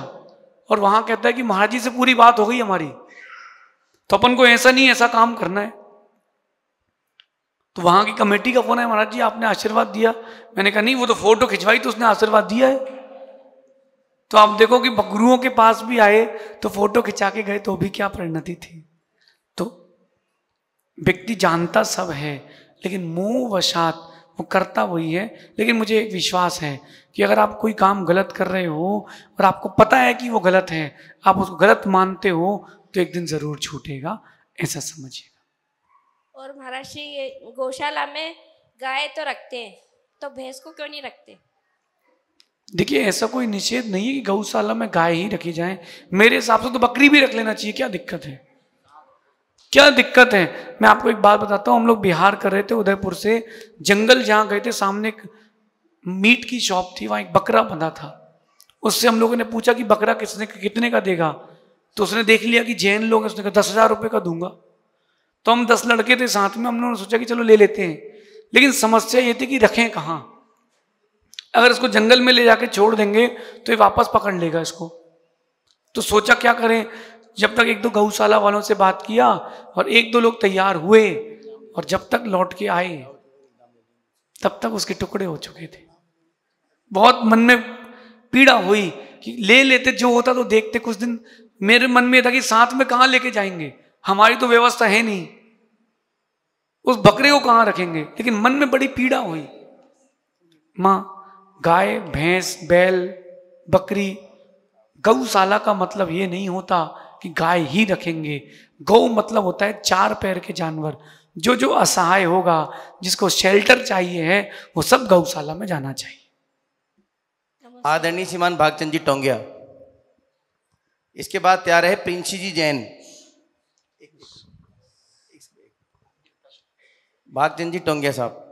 Speaker 2: और वहां कहता है कि महाराज जी से पूरी बात हो गई हमारी, तो अपन को ऐसा नहीं ऐसा काम करना है। तो वहां की कमेटी का फोन है, महाराज जी आपने आशीर्वाद दिया। मैंने कहा नहीं, वो तो फोटो खिंचवाई तो उसने आशीर्वाद दिया है। तो आप देखो कि गुरुओं के पास भी आए तो फोटो खिंचा के गए तो भी क्या परिणति थी। तो व्यक्ति जानता सब है लेकिन मोह वशात वो करता वही है। लेकिन मुझे एक विश्वास है कि अगर आप कोई काम गलत कर रहे हो और आपको पता है कि वो गलत है, आप उसको गलत मानते हो, तो एक दिन जरूर छूटेगा, ऐसा समझिएगा।
Speaker 13: और महाराज जी, ये गौशाला में गाय तो रखते हैं, तो भैंस को क्यों नहीं रखते?
Speaker 2: देखिए, ऐसा कोई निषेध नहीं है कि गौशाला में गाय ही रखी जाए। मेरे हिसाब से तो बकरी भी रख लेना चाहिए। क्या दिक्कत है, क्या दिक्कत है? मैं आपको एक बात बताता हूँ। हम लोग बिहार कर रहे थे, उदयपुर से जंगल जहाँ गए थे, सामने एक मीट की शॉप थी, वहाँ एक बकरा बंधा था। उससे हम लोगों ने पूछा कि बकरा कितने का देगा, तो उसने देख लिया कि जैन लोग हैं, उसने कहा 10,000 रुपये का दूंगा। तो हम 10 लड़के थे साथ में, हमने सोचा कि चलो ले लेते हैं। लेकिन समस्या ये थी कि रखें कहाँ। अगर इसको जंगल में ले जाके छोड़ देंगे तो ये वापस पकड़ लेगा इसको। तो सोचा क्या करें। जब तक 1-2 गौशाला वालों से बात किया और 1-2 लोग तैयार हुए, और जब तक लौट के आए तब तक उसके टुकड़े हो चुके थे। बहुत मन में पीड़ा हुई कि ले लेते, जो होता तो देखते। कुछ दिन मेरे मन में था कि साथ में कहाँ लेके जाएंगे, हमारी तो व्यवस्था है नहीं, उस बकरे को कहाँ रखेंगे। लेकिन मन में बड़ी पीड़ा हुई। माँ, गाय, भैंस, बैल, बकरी, गौशाला का मतलब ये नहीं होता कि गाय ही रखेंगे। गौ मतलब होता है 4 पैर के जानवर। जो जो असहाय होगा, जिसको शेल्टर चाहिए है, वो सब गौशाला में जाना चाहिए।
Speaker 3: आदरणीय श्रीमान भागचंद जी टोंगिया। इसके बाद तैयार है प्रिंसी जी जैन। भागचंद जी टोंगिया साहब।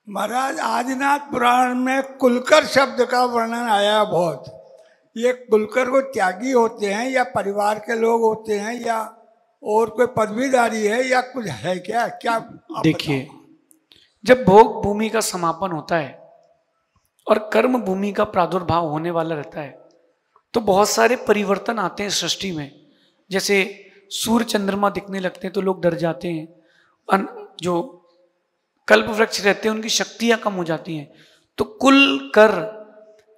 Speaker 14: महाराज, आदिनाथ पुराण में कुलकर शब्द का वर्णन आया बहुत। ये कुलकर को त्यागी होते हैं या परिवार के लोग होते हैं या और कोई पदवीधारी है या कुछ है क्या? क्या
Speaker 2: देखिए, जब भोग भूमि का समापन होता है और कर्म भूमि का प्रादुर्भाव होने वाला रहता है तो बहुत सारे परिवर्तन आते हैं सृष्टि में। जैसे सूर्य चंद्रमा दिखने लगते हैं तो लोग डर जाते हैं। जो कल्प वृक्ष रहते हैं उनकी शक्तियां कम हो जाती हैं। तो कुल कर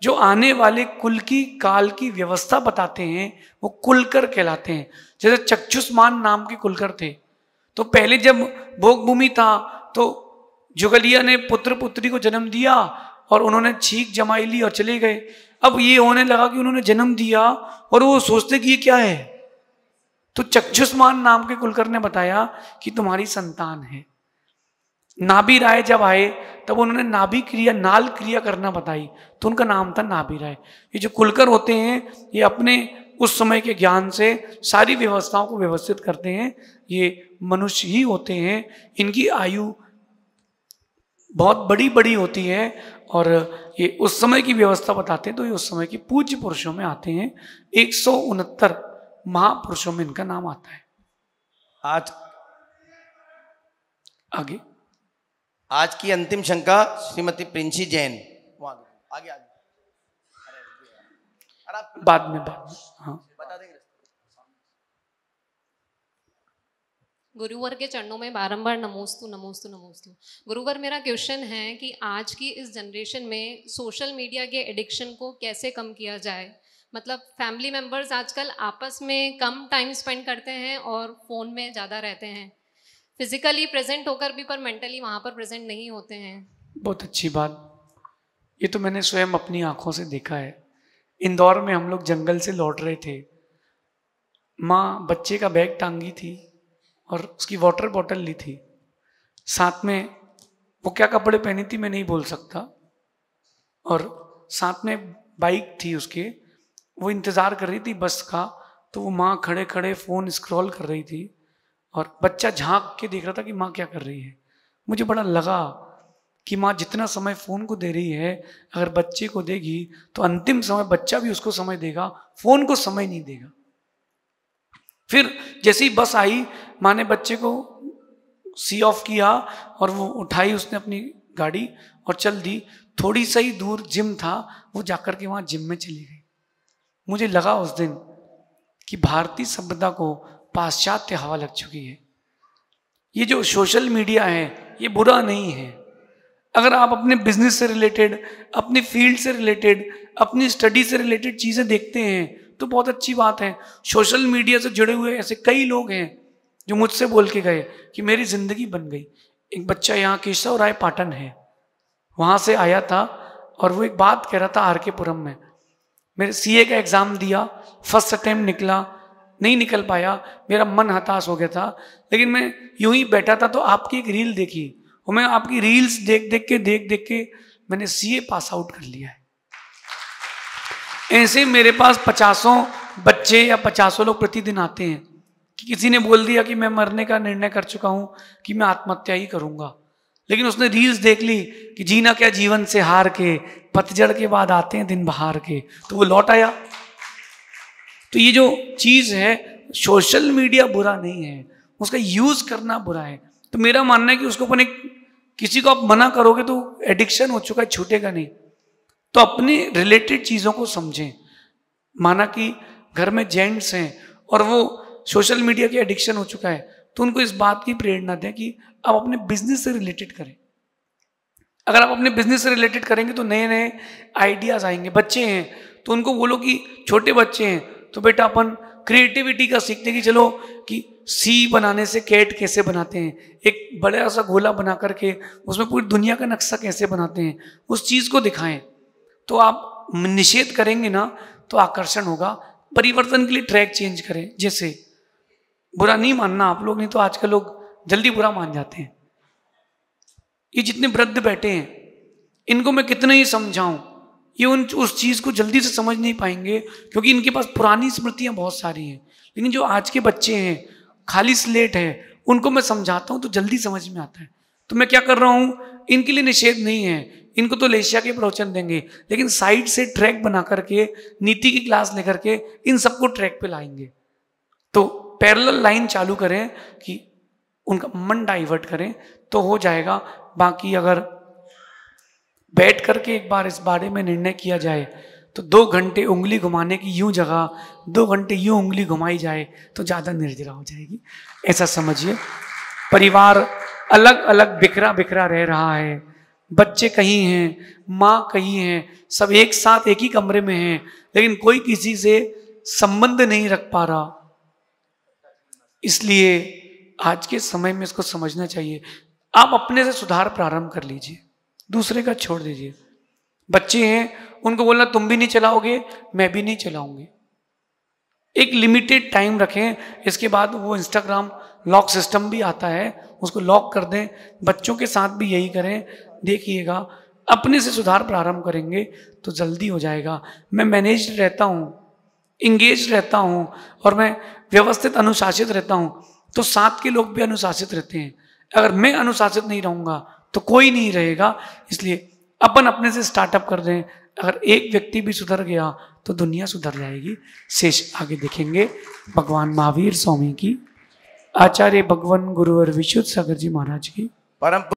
Speaker 2: जो आने वाले कुल की काल की व्यवस्था बताते हैं वो कुलकर कहलाते हैं। जैसे चक्षुष्मान नाम के कुलकर थे, तो पहले जब भोग भूमि था तो जुगलिया ने पुत्र पुत्री को जन्म दिया और उन्होंने छींक जमाई ली और चले गए। अब ये होने लगा कि उन्होंने जन्म दिया और वो सोचते कि ये क्या है, तो चक्षुष्मान नाम के कुलकर ने बताया कि तुम्हारी संतान है। नाभि राय जब आए तब उन्होंने नाभि क्रिया नाल क्रिया करना बताई, तो उनका नाम था नाभि राय। ये जो कुलकर होते हैं ये अपने उस समय के ज्ञान से सारी व्यवस्थाओं को व्यवस्थित करते हैं। ये मनुष्य ही होते हैं, इनकी आयु बहुत बड़ी बड़ी होती है और ये उस समय की व्यवस्था बताते हैं। तो ये उस समय की पूज्य पुरुषों में आते हैं। 169 महापुरुषों में इनका नाम आता है।
Speaker 3: आज
Speaker 2: आगे
Speaker 3: आज की अंतिम शंका श्रीमती प्रिंसी जैन। आगे आगे
Speaker 2: बाद में हाँ
Speaker 3: बता देंगे।
Speaker 15: गुरुवर के चरणों में बारंबार नमोस्तु नमोस्तु नमोस्तु। गुरुवर, मेरा क्वेश्चन है कि आज की इस जनरेशन में सोशल मीडिया के एडिक्शन को कैसे कम किया जाए। मतलब फैमिली मेम्बर्स आजकल आपस में कम टाइम स्पेंड करते हैं और फ़ोन में ज़्यादा रहते हैं, फिजिकली प्रेजेंट होकर भी पर मेंटली वहाँ पर प्रेजेंट नहीं होते हैं।
Speaker 2: बहुत अच्छी बात, ये तो मैंने स्वयं अपनी आंखों से देखा है। इंदौर में हम लोग जंगल से लौट रहे थे, माँ बच्चे का बैग टांगी थी और उसकी वाटर बॉटल ली थी, साथ में वो क्या कपड़े पहनी थी मैं नहीं बोल सकता, और साथ में बाइक थी उसके, वो इंतज़ार कर रही थी बस का। तो वो माँ खड़े खड़े फ़ोन स्क्रॉल कर रही थी और बच्चा झांक के देख रहा था कि माँ क्या कर रही है। मुझे बड़ा लगा कि माँ जितना समय फ़ोन को दे रही है अगर बच्चे को देगी तो अंतिम समय बच्चा भी उसको समय देगा, फ़ोन को समय नहीं देगा। फिर जैसे ही बस आई, माँ ने बच्चे को सी ऑफ किया और वो उठाई उसने अपनी गाड़ी और चल दी। थोड़ी सा ही दूर जिम था, वो जाकर के वहाँ जिम में चली गई। मुझे लगा उस दिन कि भारतीय सभ्यता को पाश्चात्य हवा लग चुकी है। ये जो सोशल मीडिया है ये बुरा नहीं है। अगर आप अपने बिजनेस से रिलेटेड, अपनी फील्ड से रिलेटेड, अपनी स्टडी से रिलेटेड चीज़ें देखते हैं तो बहुत अच्छी बात है। सोशल मीडिया से जुड़े हुए ऐसे कई लोग हैं जो मुझसे बोल के गए कि मेरी ज़िंदगी बन गई। एक बच्चा यहाँ केशव राय पाटन है, वहाँ से आया था और वो एक बात कह रहा था आर के पुरम में, मेरे सीए का एग्ज़ाम दिया, फर्स्ट अटेम्प्ट निकला, नहीं निकल पाया, मेरा मन हताश हो गया था, लेकिन मैं यूं ही बैठा था तो आपकी एक रील देखी और मैं आपकी रील्स देख देख के मैंने सीए पास आउट कर लिया है। ऐसे मेरे पास 50 बच्चे या 50 लोग प्रतिदिन आते हैं कि किसी ने बोल दिया कि मैं मरने का निर्णय कर चुका हूं कि मैं आत्महत्या ही करूंगा, लेकिन उसने रील्स देख ली कि जीना क्या जीवन से हार के, पतझड़ के बाद आते हैं दिन बहार के, तो वो लौट आया। तो ये जो चीज़ है, सोशल मीडिया बुरा नहीं है, उसका यूज़ करना बुरा है। तो मेरा मानना है कि उसको अपने किसी को आप मना करोगे तो एडिक्शन हो चुका है, छूटेगा नहीं। तो अपने रिलेटेड चीज़ों को समझें। माना कि घर में जेंट्स हैं और वो सोशल मीडिया की एडिक्शन हो चुका है, तो उनको इस बात की प्रेरणा दें कि आप अपने बिजनेस से रिलेटेड करें। अगर आप अपने बिजनेस से रिलेटेड करेंगे तो नए नए आइडियाज़ आएंगे। बच्चे हैं तो उनको बोलो कि छोटे बच्चे हैं तो बेटा अपन क्रिएटिविटी का सीखते हैं कि चलो कि सी बनाने से कैट कैसे बनाते हैं, एक बड़ा सा गोला बना करके उसमें पूरी दुनिया का नक्शा कैसे बनाते हैं, उस चीज़ को दिखाएं। तो आप निषेध करेंगे ना तो आकर्षण होगा। परिवर्तन के लिए ट्रैक चेंज करें। जैसे बुरा नहीं मानना आप लोग, नहीं तो आजकल लोग जल्दी बुरा मान जाते हैं। ये जितने वृद्ध बैठे हैं इनको मैं कितना ही समझाऊं, ये उस चीज़ को जल्दी से समझ नहीं पाएंगे क्योंकि इनके पास पुरानी स्मृतियां बहुत सारी हैं। लेकिन जो आज के बच्चे हैं, खाली स्लेट है, उनको मैं समझाता हूं तो जल्दी समझ में आता है। तो मैं क्या कर रहा हूं, इनके लिए निषेध नहीं है, इनको तो लेशिया के प्रवचन देंगे, लेकिन साइड से ट्रैक बना करके नीति की क्लास लेकर के इन सबको ट्रैक पे लाएंगे। तो पैरेलल लाइन चालू करें कि उनका मन डाइवर्ट करें तो हो जाएगा। बाकी अगर बैठ करके एक बार इस बारे में निर्णय किया जाए तो 2 घंटे उंगली घुमाने की यूं जगह 2 घंटे यूं उंगली घुमाई जाए तो ज़्यादा निर्जरा हो जाएगी। ऐसा समझिए। परिवार अलग अलग बिखरा बिखरा रह रहा है। बच्चे कहीं हैं, माँ कहीं है, सब एक साथ एक ही कमरे में हैं, लेकिन कोई किसी से संबंध नहीं रख पा रहा। इसलिए आज के समय में इसको समझना चाहिए। आप अपने से सुधार प्रारंभ कर लीजिए, दूसरे का छोड़ दीजिए। बच्चे हैं, उनको बोलना तुम भी नहीं चलाओगे, मैं भी नहीं चलाऊंगी। एक लिमिटेड टाइम रखें, इसके बाद वो इंस्टाग्राम लॉक सिस्टम भी आता है, उसको लॉक कर दें। बच्चों के साथ भी यही करें। देखिएगा, अपने से सुधार प्रारंभ करेंगे तो जल्दी हो जाएगा। मैं मैनेज्ड रहता हूँ, इंगेज रहता हूँ और मैं व्यवस्थित अनुशासित रहता हूँ, तो साथ के लोग भी अनुशासित रहते हैं। अगर मैं अनुशासित नहीं रहूँगा तो कोई नहीं रहेगा। इसलिए अपन अपने से स्टार्टअप कर दें। अगर एक व्यक्ति भी सुधर गया तो दुनिया सुधर जाएगी। शेष आगे देखेंगे। भगवान महावीर स्वामी की, आचार्य भगवान गुरुवर विशुद्ध सागर जी महाराज की
Speaker 3: परम